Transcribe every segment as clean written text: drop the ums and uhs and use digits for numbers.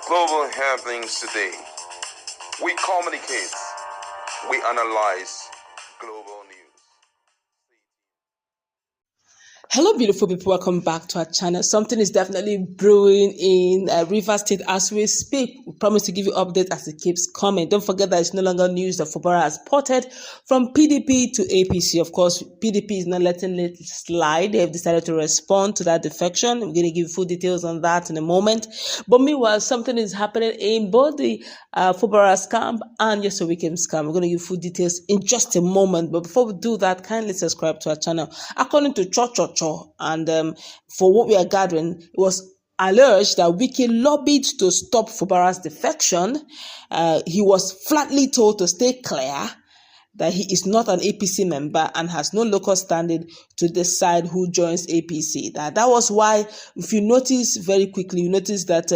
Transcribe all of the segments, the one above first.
global happenings today. We communicate, we analyze global news. Hello, beautiful people. Welcome back to our channel. Something is definitely brewing in Rivers State as we speak. We promise to give you updates as it keeps coming. Don't forget that it's no longer news that Fubara has ported from PDP to APC. Of course, PDP is not letting it slide. They have decided to respond to that defection. I'm going to give you full details on that in a moment. But meanwhile, something is happening in both the Fubara's camp and Yes Weekend's camp. We're going to give you full details in just a moment. But before we do that, kindly subscribe to our channel. According to Church, and for what we are gathering, it was alleged that Wike lobbied to stop Fubara's defection. He was flatly told to stay clear, that he is not an APC member and has no local standing to decide who joins APC. That was why, if you notice very quickly, you notice that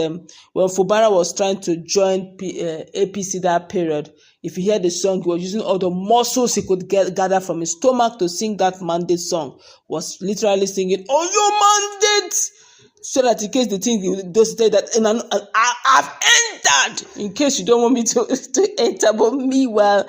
when Fubara was trying to join APC that period, if you hear the song, he was using all the muscles he could gather from his stomach to sing that mandate song. Was literally singing, "Oh, your mandate!" So that in case the thing does say that I've entered, in case you don't want me to enter. But meanwhile,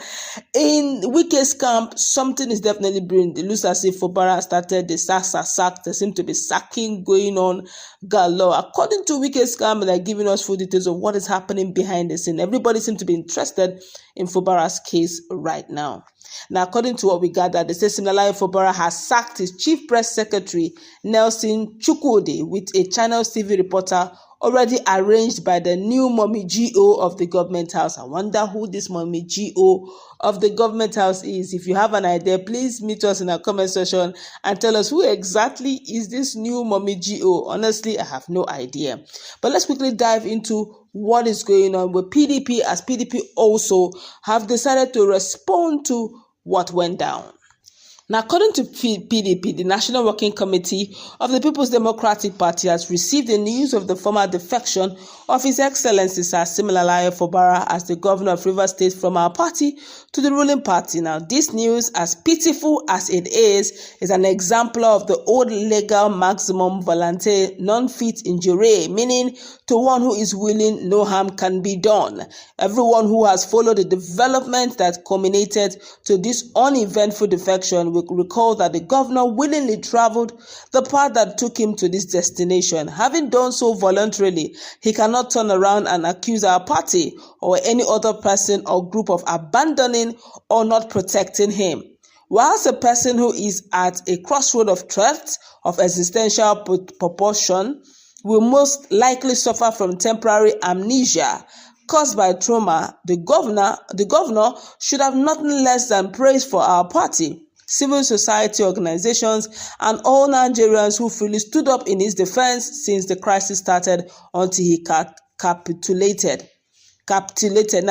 in Wike's camp, something is definitely brewing. It looks as if Fubara started the sack. There seems to be sacking going on galore. According to Wike's camp, they're giving us full details of what is happening behind the scene. Everybody seems to be interested in Fubara's case right now. Now, according to what we gathered, they say similarly Fubara has sacked his chief press secretary, Nelson Chukwudi, with a Channels TV reporter already arranged by the new mommy GO of the government house. I wonder who this mommy GO of the government house is. If you have an idea, please meet us in our comment section and tell us who exactly is this new mommy GO. Honestly, I have no idea. But let's quickly dive into what is going on with PDP, as PDP also have decided to respond to what went down. Now, according to PDP, the National Working Committee of the People's Democratic Party has received the news of the former defection of His Excellency Sir Siminalayi Fubara as the governor of Rivers State from our party to the ruling party. Now, this news, as pitiful as it is an example of the old legal maximum volontaire non fit injuriae, meaning to one who is willing, no harm can be done. Everyone who has followed the development that culminated to this uneventful defection will recall that the governor willingly traveled the path that took him to this destination. Having done so voluntarily, he cannot turn around and accuse our party or any other person or group of abandoning or not protecting him. Whilst a person who is at a crossroad of threats of existential proportion will most likely suffer from temporary amnesia caused by trauma, the governor should have nothing less than praise for our party, civil society organizations, and all Nigerians who freely stood up in his defense since the crisis started until he capitulated. Now,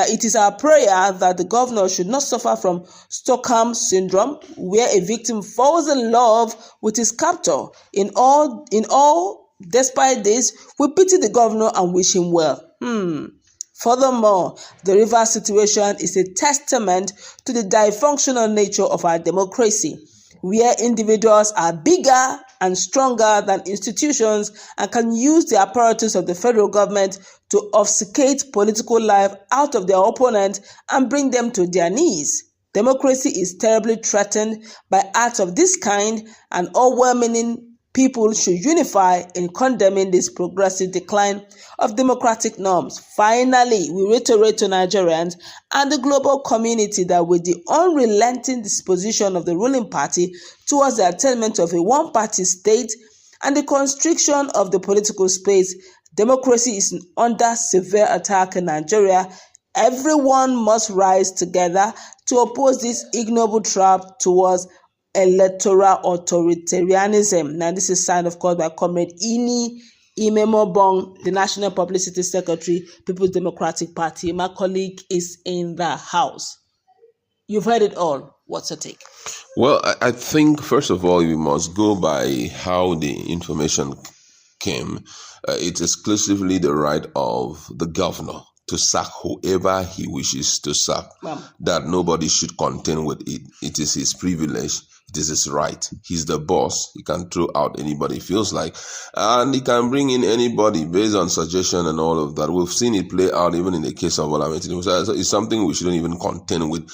it is our prayer that the governor should not suffer from Stockholm syndrome, where a victim falls in love with his captor. In all, despite this, we pity the governor and wish him well. Furthermore, the Rivers situation is a testament to the dysfunctional nature of our democracy, where individuals are bigger and stronger than institutions and can use the apparatus of the federal government to obfuscate political life out of their opponent and bring them to their knees. Democracy is terribly threatened by acts of this kind, and all well-meaning people should unify in condemning this progressive decline of democratic norms. Finally, we reiterate to Nigerians and the global community that with the unrelenting disposition of the ruling party towards the attainment of a one-party state and the constriction of the political space, democracy is under severe attack in Nigeria. Everyone must rise together to oppose this ignoble trap towards electoral authoritarianism. Now, this is signed, of course, by Comrade Ini Imemobong, the National Publicity Secretary, People's Democratic Party. My colleague is in the house. You've heard it all. What's your take? Well, I think, first of all, we must go by how the information came. It's exclusively the right of the governor to sack whoever he wishes to sack, that nobody should contend with it. It is his privilege. It is his right. He's the boss. He can throw out anybody he feels like. And he can bring in anybody based on suggestion and all of that. We've seen it play out even in the case of Bola Ahmed Tinubu. So it's something we shouldn't even contend with.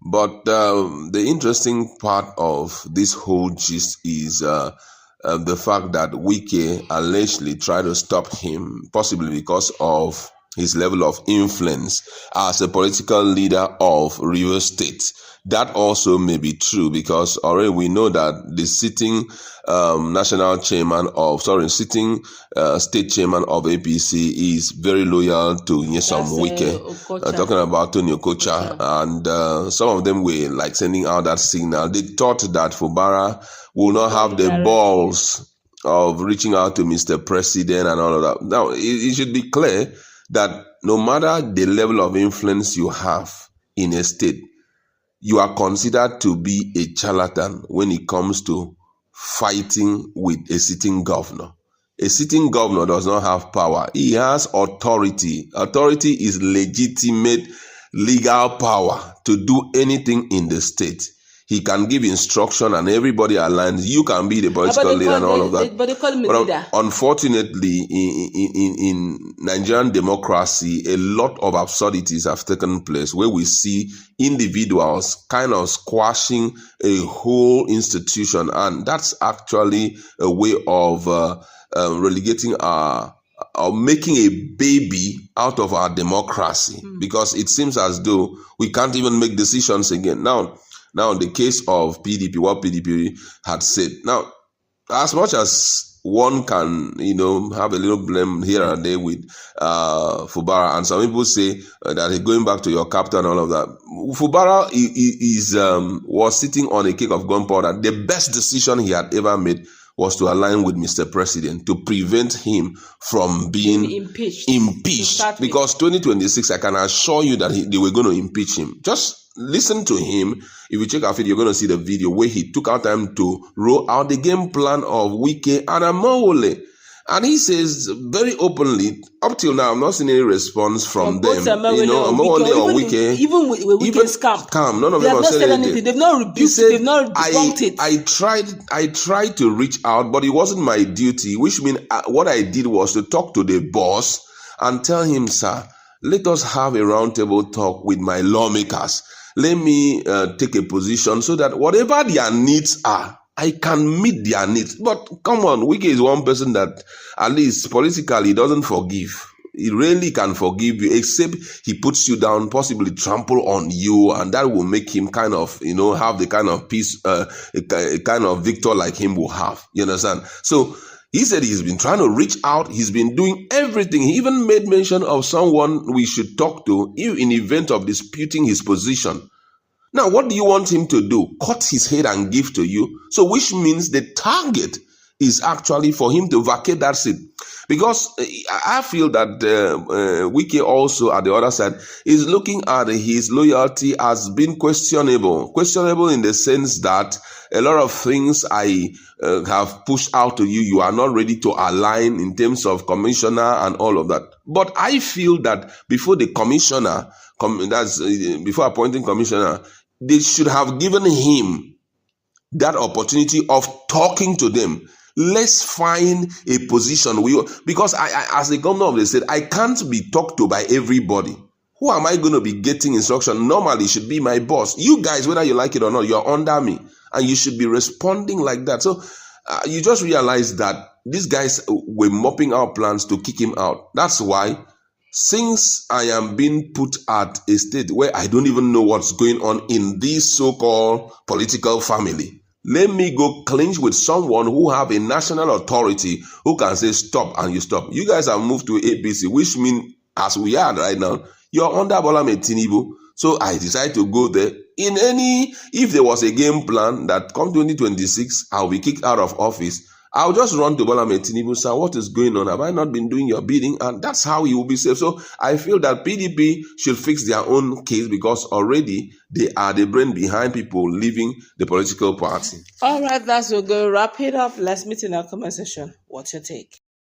But the interesting part of this whole gist is the fact that Wike allegedly tried to stop him, possibly because of his level of influence as a political leader of Rivers State. That also may be true, because already we know that the sitting state chairman of APC is very loyal to Nyesom Wike. Talking about Tony Okocha, and some of them were like sending out that signal. They thought that Fubara will not have the balls of reaching out to Mr. President and all of that. Now, it should be clear that no matter the level of influence you have in a state, you are considered to be a charlatan when it comes to fighting with a sitting governor. A sitting governor does not have power. He has authority. Authority is legitimate legal power to do anything in the state. He can give instruction and everybody aligns. You can be the political leader and all of that. But they call him a leader. Unfortunately, in Nigerian democracy, a lot of absurdities have taken place where we see individuals kind of squashing a whole institution. And that's actually a way of relegating or making a baby out of our democracy, because it seems as though we can't even make decisions again. Now, in the case of PDP, what PDP had said. Now, as much as one can, have a little blame here and there with Fubara, and some people say that going back to your capital and all of that, Fubara was sitting on a cake of gunpowder. The best decision he had ever made was to align with Mr. President to prevent him from being impeached. Because 2026, I can assure you that they were going to impeach him. Just listen to him. If you check our feed, you're going to see the video where he took out time to roll out the game plan of Wike and Amawole. And he says very openly, up till now, I'm not seeing any response from them. Amawole or Wike. Even with Wike's camp. None of them have said anything. They've not rebuked it. They've not debunked it. I tried to reach out, but it wasn't my duty, which means what I did was to talk to the boss and tell him, sir, let us have a roundtable talk with my lawmakers. Let me take a position so that whatever their needs are, I can meet their needs. But come on, Wike is one person that, at least politically, doesn't forgive. He rarely can forgive you, except he puts you down, possibly trample on you, and that will make him kind of, have the kind of peace, a kind of victor like him will have. You understand? So he said he's been trying to reach out. He's been doing everything. He even made mention of someone we should talk to in event of disputing his position. Now, what do you want him to do? Cut his head and give to you? So, which means the target is actually for him to vacate that seat. Because I feel that Wike also, at the other side, is looking at his loyalty as being questionable. Questionable in the sense that a lot of things I have pushed out to you, you are not ready to align in terms of commissioner and all of that. But I feel that before the commissioner, before appointing commissioner, they should have given him that opportunity of talking to them. Let's find a position. Because I, as the governor of the state, I can't be talked to by everybody. Who am I going to be getting instruction? Normally, it should be my boss. You guys, whether you like it or not, you're under me. And you should be responding like that. So you just realize that these guys were mopping our plans to kick him out. That's why, since I am being put at a state where I don't even know what's going on in this so-called political family, let me go clinch with someone who have a national authority who can say stop, and you stop. You guys have moved to APC, which means, as we are right now, you're under Bola Ahmed Tinubu. So I decided to go there. If there was a game plan that come 2026, I'll be kicked out of office, I'll just run to Bola Ahmed Tinubu, sir, what is going on? Have I not been doing your bidding? And that's how he will be safe. So I feel that PDP should fix their own case, because already they are the brain behind people leaving the political party. All right, that's we're going to wrap it up. Let's meet in our comment section. What's your take?